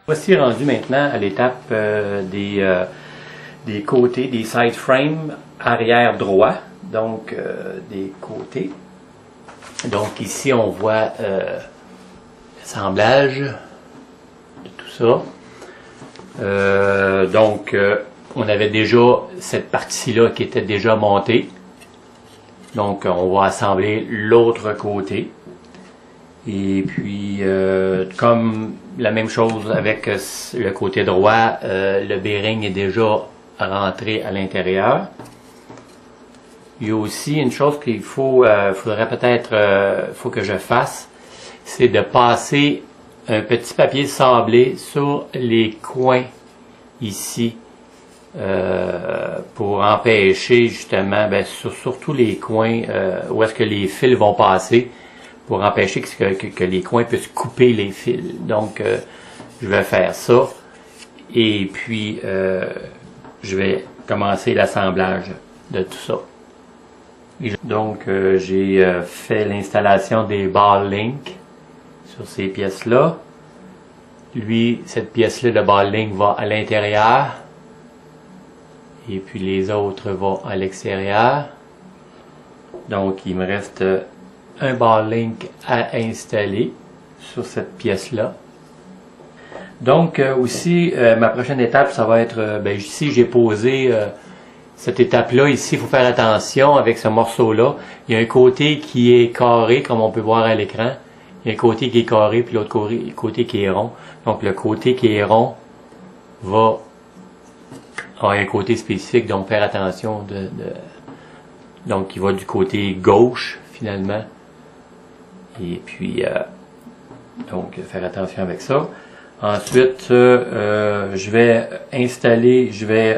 Voici rendu maintenant à l'étape des côtés, des side frames arrière droit, donc des côtés. Donc ici on voit l'assemblage de tout ça. On avait déjà cette partie-là qui était déjà montée. Donc on va assembler l'autre côté. Et puis, comme la même chose avec le côté droit, le bearing est déjà rentré à l'intérieur. Il y a aussi une chose qu'il faudrait peut-être, faut que je fasse, c'est de passer un petit papier sablé sur les coins ici, pour empêcher justement, sur tous les coins où est-ce que les fils vont passer, pour empêcher que les coins puissent couper les fils. Donc, je vais faire ça. Et puis, je vais commencer l'assemblage de tout ça. Donc, j'ai fait l'installation des ball links sur ces pièces-là. Lui, cette pièce-là, le ball link va à l'intérieur. Et puis, les autres vont à l'extérieur. Donc, il me reste un ball link à installer sur cette pièce-là. Donc aussi, ma prochaine étape, ça va être, ici j'ai posé cette étape-là. Ici, il faut faire attention avec ce morceau-là. Il y a un côté qui est carré, comme on peut voir à l'écran. Il y a un côté qui est carré, puis l'autre côté qui est rond. Donc le côté qui est rond va avoir un côté spécifique, donc faire attention donc il va du côté gauche, finalement. Et puis, donc, faire attention avec ça. Ensuite, je vais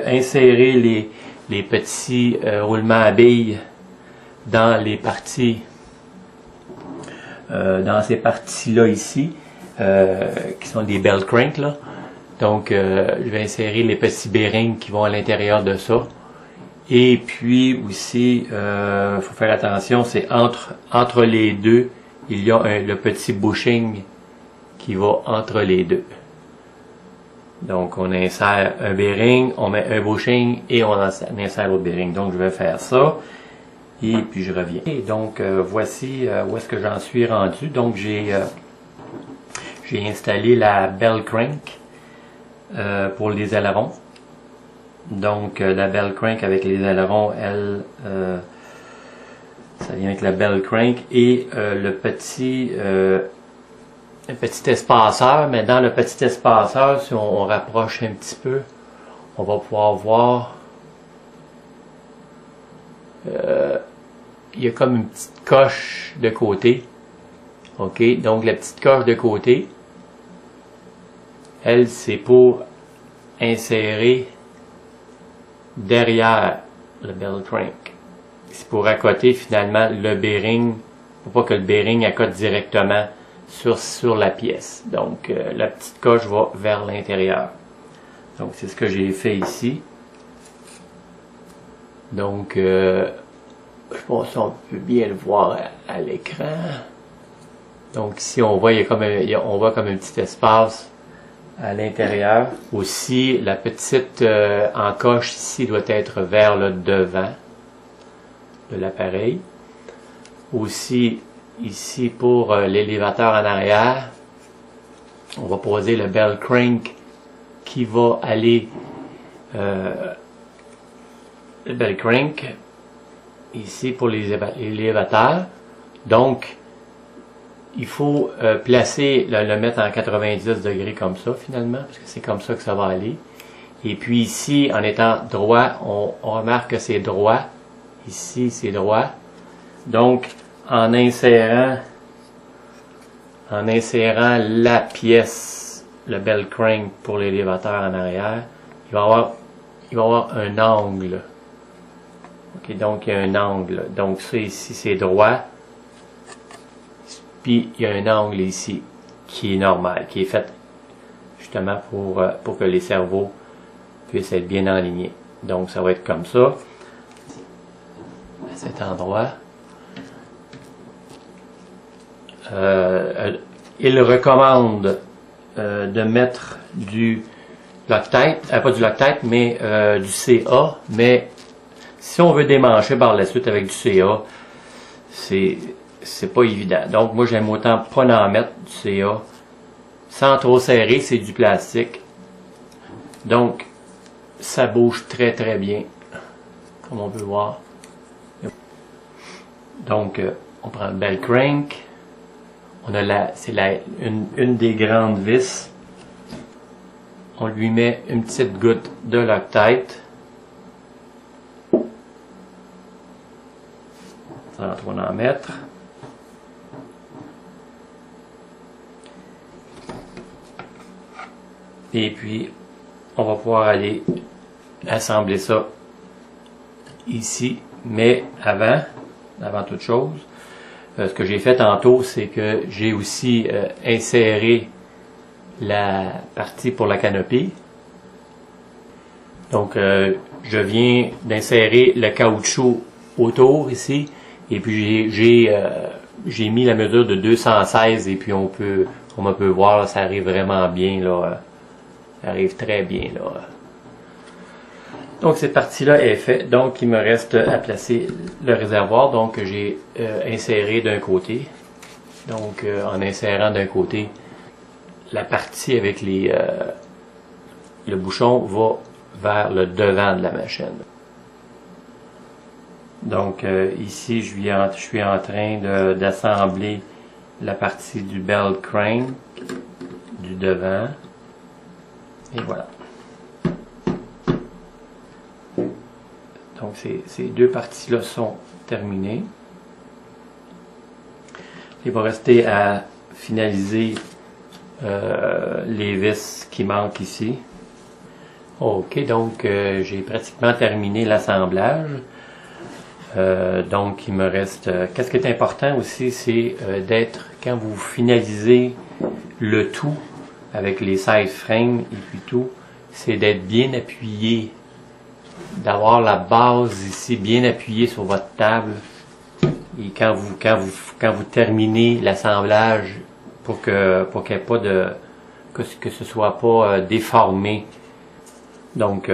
insérer les petits roulements à billes dans les parties, dans ces parties-là ici, qui sont des bell cranks, là. Donc, je vais insérer les petits bearings qui vont à l'intérieur de ça. Et puis aussi, faut faire attention, c'est entre les deux, il y a le petit bushing qui va entre les deux. Donc, on insère un bearing, on met un bushing et on insère l'autre bearing. Donc, je vais faire ça. Et puis, je reviens. Et donc, voici où est-ce que j'en suis rendu. Donc, j'ai installé la bell crank pour les ailerons. Donc, la bell crank avec les ailerons, elle... ça vient avec la bell crank et le petit espaceur. Mais dans le petit espaceur, si on rapproche un petit peu, on va pouvoir voir il y a comme une petite coche de côté. OK, donc la petite coche de côté, elle, c'est pour insérer derrière le bell crank. C'est pour accoter finalement le bearing, pour pas que le bearing accote directement sur la pièce. Donc la petite coche va vers l'intérieur. Donc c'est ce que j'ai fait ici. Donc je pense qu'on peut bien le voir à l'écran. Donc ici on voit on voit comme un petit espace à l'intérieur. Aussi la petite encoche ici doit être vers le devant de l'appareil. Aussi ici pour l'élévateur en arrière, on va poser le bell crank qui va aller le bell crank ici pour l'élévateur. Donc il faut placer, le mettre en 90 degrés comme ça finalement, parce que c'est comme ça que ça va aller. Et puis ici, en étant droit, on remarque que c'est droit. Ici, c'est droit. Donc, en insérant la pièce, le bell crank pour l'élévateur en arrière, il va y avoir un angle. OK, donc il y a un angle. Donc ça ici, c'est droit. Puis il y a un angle ici qui est normal, qui est fait justement pour que les cerveaux puissent être bien alignés. Donc ça va être comme ça. À cet endroit. Il recommande de mettre du Loctite, pas du Loctite, mais du CA. Mais si on veut démancher par la suite avec du CA, c'est pas évident. Donc moi j'aime autant pas en mettre du CA. Sans trop serrer, c'est du plastique. Donc ça bouge très très bien, comme on peut voir. Donc on prend le bell crank. On a une des grandes vis. On lui met une petite goutte de Loctite. Sans trop en mettre. Et puis, on va pouvoir aller assembler ça ici. Mais avant toute chose, ce que j'ai fait tantôt, c'est que j'ai aussi inséré la partie pour la canopée. Donc, je viens d'insérer le caoutchouc autour ici. Et puis, j'ai mis la mesure de 216 et puis on peut voir, là, ça arrive vraiment bien, là. Ça arrive très bien, là. Donc, cette partie-là est faite. Donc, il me reste à placer le réservoir. Donc, j'ai inséré d'un côté. Donc, en insérant d'un côté, la partie avec le bouchon va vers le devant de la machine. Donc, ici, je suis en train d'assembler la partie du bell crank du devant. Et voilà. Donc, ces deux parties-là sont terminées. Il va rester à finaliser les vis qui manquent ici. Ok, donc j'ai pratiquement terminé l'assemblage. Donc, il me reste... Qu'est-ce qui est important aussi, c'est d'être, quand vous finalisez le tout, avec les side frames et puis tout, c'est d'être bien appuyé, d'avoir la base ici bien appuyée sur votre table. Et quand vous terminez l'assemblage, pour qu'il n'y ait pas de... que ce soit pas déformé. Donc,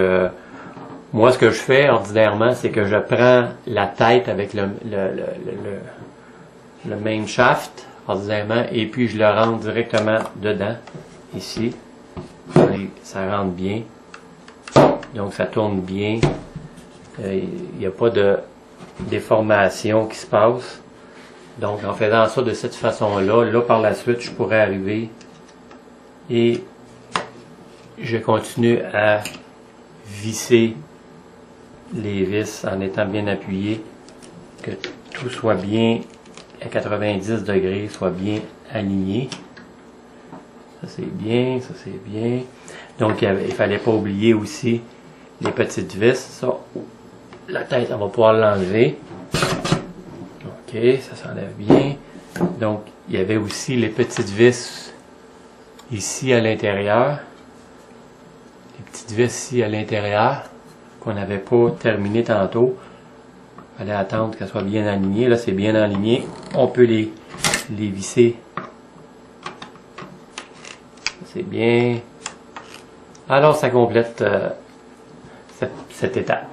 moi, ce que je fais ordinairement, c'est que je prends la tête avec le main shaft, ordinairement, et puis je le rentre directement dedans, ici. Et ça rentre bien. Donc, ça tourne bien. Il n'y a pas de déformation qui se passe. Donc, en faisant ça de cette façon-là, là, par la suite, je pourrais arriver et je continue à visser les vis en étant bien appuyé, que tout soit bien à 90 degrés, soit bien aligné. Ça c'est bien, ça c'est bien. Donc il fallait pas oublier aussi les petites vis. Ça, la tête, on va pouvoir l'enlever. Ok, ça s'enlève bien. Donc il y avait aussi les petites vis ici à l'intérieur. Les petites vis ici à l'intérieur qu'on n'avait pas terminé tantôt. Il fallait attendre qu'elles soient bien alignées. Là, c'est bien aligné. On peut les visser. C'est bien. Alors, ça complète cette étape.